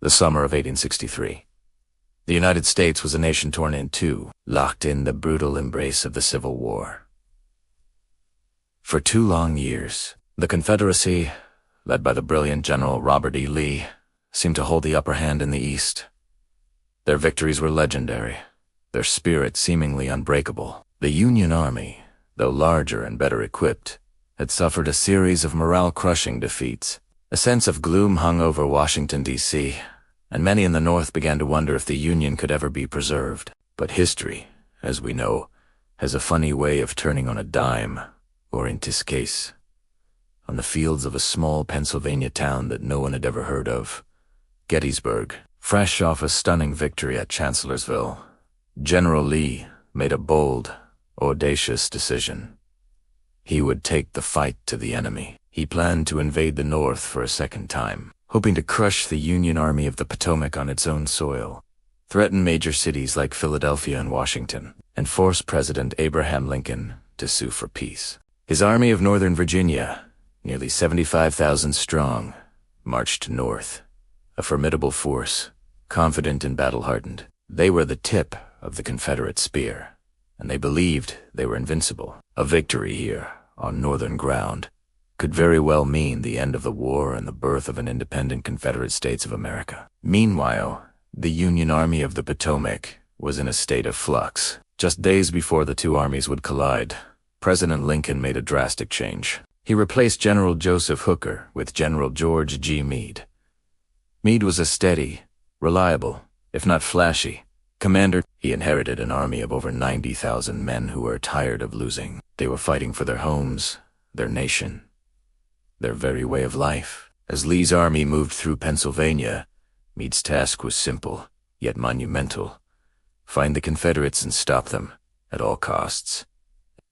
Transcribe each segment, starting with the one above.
The summer of 1863. The United States was a nation torn in two, locked in the brutal embrace of the Civil War. For 2 long years, the Confederacy, led by the brilliant General Robert E. Lee, seemed to hold the upper hand in the East. Their victories were legendary, their spirit seemingly unbreakable. The Union Army, though larger and better equipped, had suffered a series of morale-crushing defeats. A sense of gloom hung over Washington, D.C., and many in the North began to wonder if the Union could ever be preserved. But history, as we know, has a funny way of turning on a dime, or in this case, on the fields of a small Pennsylvania town that no one had ever heard of, Gettysburg. Fresh off a stunning victory at Chancellorsville, General Lee made a bold, audacious decision. He would take the fight to the enemy. He planned to invade the North for a second time, hoping to crush the Union Army of the Potomac on its own soil, threaten major cities like Philadelphia and Washington, and force President Abraham Lincoln to sue for peace. His Army of Northern Virginia, nearly 75,000 strong, marched north, a formidable force, confident and battle-hardened. They were the tip of the Confederate spear, and they believed they were invincible. A victory here, on Northern ground, could very well mean the end of the war and the birth of an independent Confederate States of America. Meanwhile, the Union Army of the Potomac was in a state of flux. Just days before the two armies would collide, President Lincoln made a drastic change. He replaced General Joseph Hooker with General George G. Meade. Meade was a steady, reliable, if not flashy, commander. He inherited an army of over 90,000 men who were tired of losing. They were fighting for their homes, their nation, their very way of life. As Lee's army moved through Pennsylvania, Meade's task was simple, yet monumental: find the Confederates and stop them, at all costs.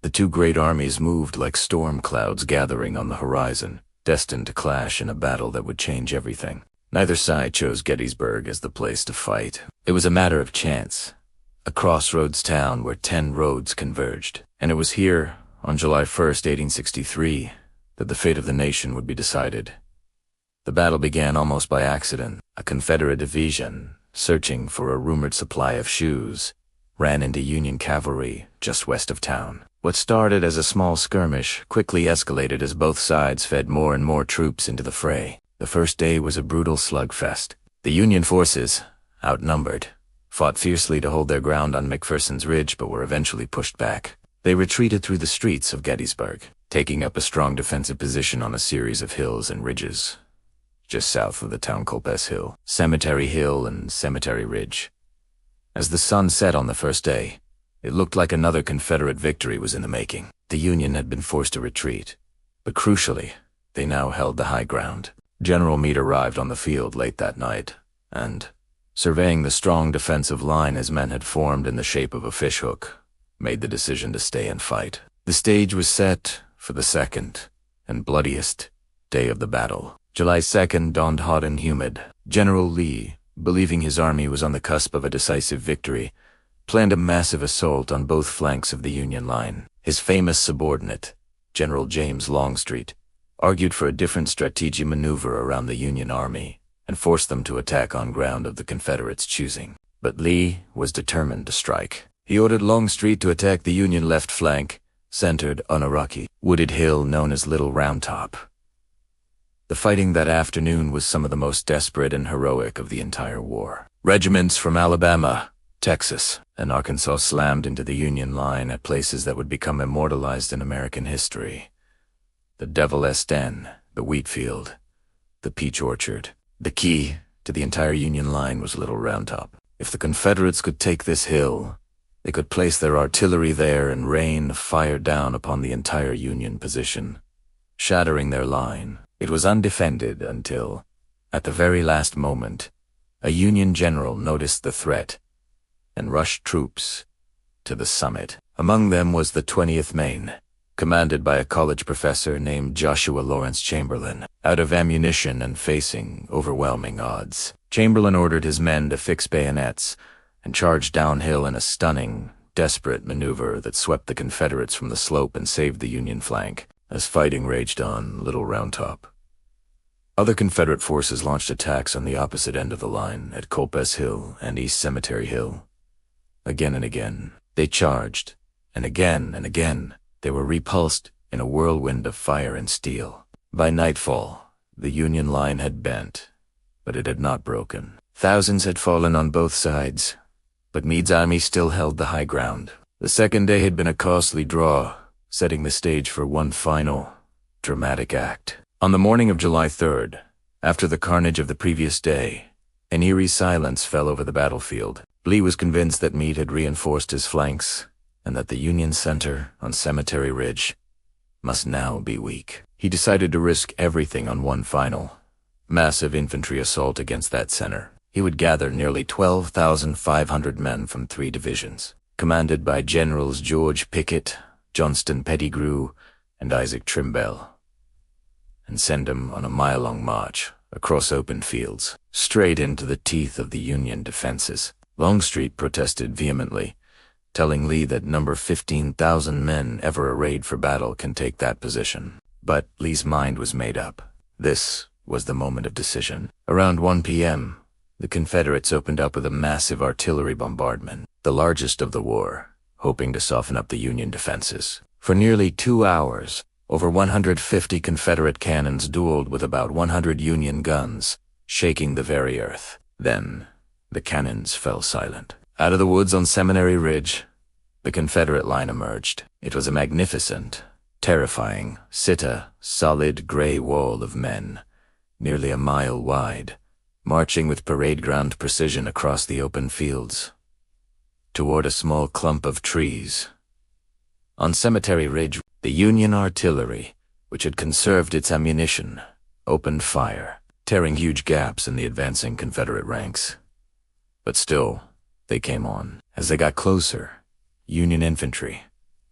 The two great armies moved like storm clouds gathering on the horizon, destined to clash in a battle that would change everything. Neither side chose Gettysburg as the place to fight. It was a matter of chance, a crossroads town where 10 roads converged. And it was here, on July 1st, 1863, that the fate of the nation would be decided. The battle began almost by accident. A Confederate division, searching for a rumored supply of shoes, ran into Union cavalry just west of town. What started as a small skirmish quickly escalated as both sides fed more and more troops into the fray. The first day was a brutal slugfest. The Union forces, outnumbered, fought fiercely to hold their ground on McPherson's Ridge but were eventually pushed back. They retreated through the streets of Gettysburg, taking up a strong defensive position on a series of hills and ridges, just south of the town Culpes Hill, Cemetery Hill, and Cemetery Ridge. As the sun set on the first day, it looked like another Confederate victory was in the making. The Union had been forced to retreat, but crucially, they now held the high ground. General Meade arrived on the field late that night, and, surveying the strong defensive line his men had formed in the shape of a fishhook, made the decision to stay and fight. The stage was set for the second and bloodiest day of the battle. July 2nd dawned hot and humid. General Lee, believing his army was on the cusp of a decisive victory, planned a massive assault on both flanks of the Union line. His famous subordinate, General James Longstreet, argued for a different strategic maneuver around the Union Army and forced them to attack on ground of the Confederates' choosing. But Lee was determined to strike. He ordered Longstreet to attack the Union left flank, centered on a rocky, wooded hill known as Little Round Top. The fighting that afternoon was some of the most desperate and heroic of the entire war. Regiments from Alabama, Texas, and Arkansas slammed into the Union line at places that would become immortalized in American history. The Devil's Den, the wheat field, the peach orchard. The key to the entire Union line was Little Round Top. If the Confederates could take this hill, they could place their artillery there and rain fire down upon the entire Union position, shattering their line. It was undefended until, at the very last moment, a Union general noticed the threat and rushed troops to the summit. Among them was the 20th Maine, commanded by a college professor named Joshua Lawrence Chamberlain. Out of ammunition and facing overwhelming odds, Chamberlain ordered his men to fix bayonets and charge downhill in a stunning, desperate maneuver that swept the Confederates from the slope and saved the Union flank. As fighting raged on Little Round Top, Other Confederate forces launched attacks on the opposite end of the line at Culpes Hill and East Cemetery Hill. Again and again, they charged, and again, they were repulsed in a whirlwind of fire and steel. By nightfall, the Union line had bent, but it had not broken. Thousands had fallen on both sides, but Meade's army still held the high ground. The second day had been a costly draw, setting the stage for one final, dramatic act. On the morning of July 3rd, after the carnage of the previous day, an eerie silence fell over the battlefield. Lee was convinced that Meade had reinforced his flanks, and that the Union center on Cemetery Ridge must now be weak. He decided to risk everything on one final, massive infantry assault against that center. He would gather nearly 12,500 men from 3 divisions, commanded by Generals George Pickett, Johnston Pettigrew, and Isaac Trimble, and send them on a mile-long march across open fields, straight into the teeth of the Union defenses. Longstreet protested vehemently, telling Lee that number 15,000 men ever arrayed for battle can take that position. But Lee's mind was made up. This was the moment of decision. Around 1 p.m., the Confederates opened up with a massive artillery bombardment, the largest of the war, hoping to soften up the Union defenses. For nearly 2 hours, over 150 Confederate cannons dueled with about 100 Union guns, shaking the very earth. Then, the cannons fell silent. Out of the woods on Seminary Ridge, the Confederate line emerged. It was a magnificent, terrifying, solid gray wall of men, nearly a mile wide, marching with parade ground precision across the open fields, toward a small clump of trees. On Cemetery Ridge, the Union artillery, which had conserved its ammunition, opened fire, tearing huge gaps in the advancing Confederate ranks. But still, they came on. As they got closer, Union infantry,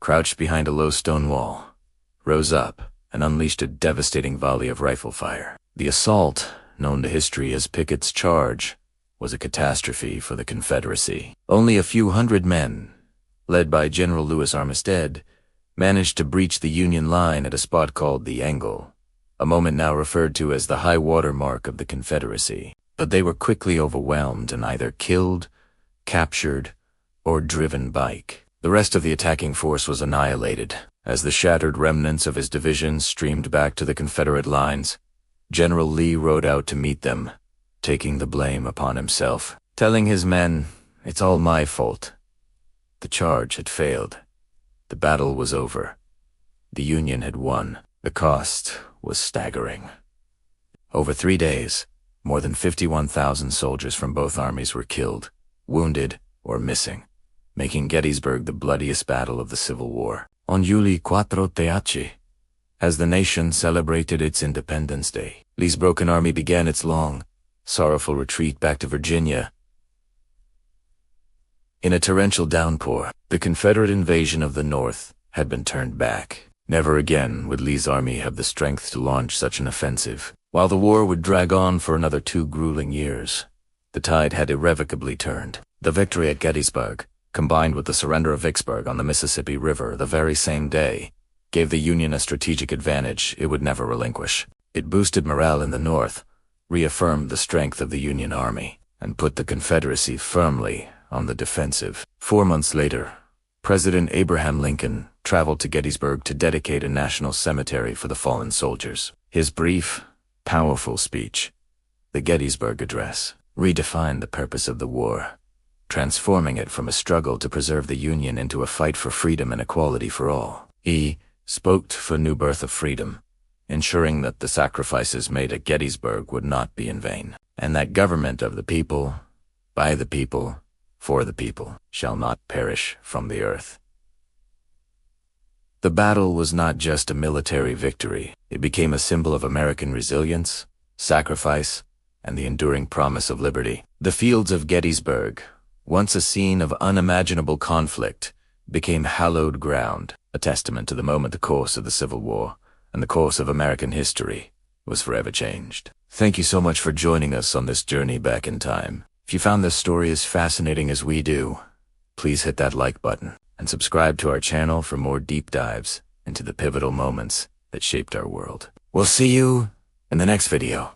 crouched behind a low stone wall, rose up and unleashed a devastating volley of rifle fire. The assault, known to history as Pickett's Charge, was a catastrophe for the Confederacy. Only a few hundred men, led by General Lewis Armistead, managed to breach the Union line at a spot called the Angle, a moment now referred to as the high water mark of the Confederacy. But they were quickly overwhelmed and either killed, captured, or driven back. The rest of the attacking force was annihilated. As the shattered remnants of his division streamed back to the Confederate lines, General Lee rode out to meet them, taking the blame upon himself, telling his men, "It's all my fault." The charge had failed. The battle was over. The Union had won. The cost was staggering. Over 3 days, more than 51,000 soldiers from both armies were killed, wounded, or missing, making Gettysburg the bloodiest battle of the Civil War. On July 4, as the nation celebrated its Independence Day, Lee's broken army began its long, sorrowful retreat back to Virginia. In a torrential downpour, the Confederate invasion of the North had been turned back. Never again would Lee's army have the strength to launch such an offensive. While the war would drag on for another 2 grueling years, the tide had irrevocably turned. The victory at Gettysburg, combined with the surrender of Vicksburg on the Mississippi River the very same day, gave the Union a strategic advantage it would never relinquish. It boosted morale in the North, reaffirmed the strength of the Union Army, and put the Confederacy firmly on the defensive. 4 months later, President Abraham Lincoln traveled to Gettysburg to dedicate a national cemetery for the fallen soldiers. His brief, powerful speech, the Gettysburg Address, redefined the purpose of the war, transforming it from a struggle to preserve the Union into a fight for freedom and equality for all. He spoke for a new birth of freedom, ensuring that the sacrifices made at Gettysburg would not be in vain, and that government of the people, by the people, for the people, shall not perish from the earth. The battle was not just a military victory. It became a symbol of American resilience, sacrifice, and the enduring promise of liberty. The fields of Gettysburg, once a scene of unimaginable conflict, became hallowed ground, a testament to the moment the course of the Civil War and the course of American history was forever changed. Thank you so much for joining us on this journey back in time. If you found this story as fascinating as we do, please hit that like button and subscribe to our channel for more deep dives into the pivotal moments that shaped our world. We'll see you in the next video.